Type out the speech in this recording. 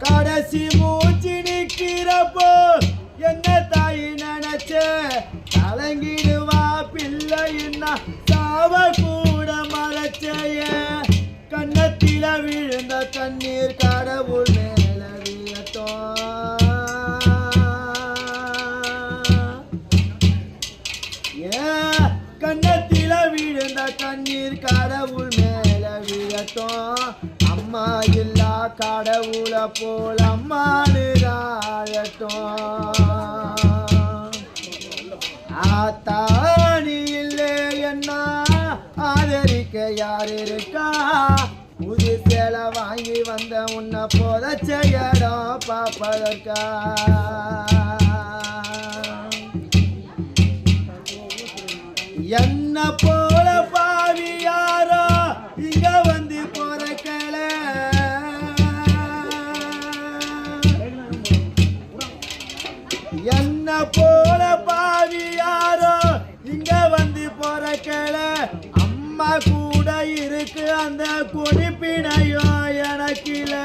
கடைசி மூச்சு நிக்கிறப்போ என்ன தாய் நினைச்ச கலங்கிடுவா பிள்ளைன்னா சாவ கூட மறைச்சைய கண்ணத்தில விழுந்த கண்ணீர் கடவுள் மேல விழட்டும் கண்ணத்தில விழுந்த கண்ணீர் கடவுள் மேல விழட்டும் அம்மா இல்லா கடவுள போல் அம்மானு வாழட்டும் ஆத்தாணி இல்லை என்ன ஆதரிக்க யார் இருக்கா புது சேலை வாங்கி வந்த உன்னை புதைச்ச இடம் பாப்பதற்கா என்ன போல பாவி யாரோ இங்க வந்து பொறக்கல என்ன போல பாவி யாரோ இங்க வந்து பொறக்கல அம்மா கூட இருக்கு அந்த குறிப்பினையும் எனக்கில்ல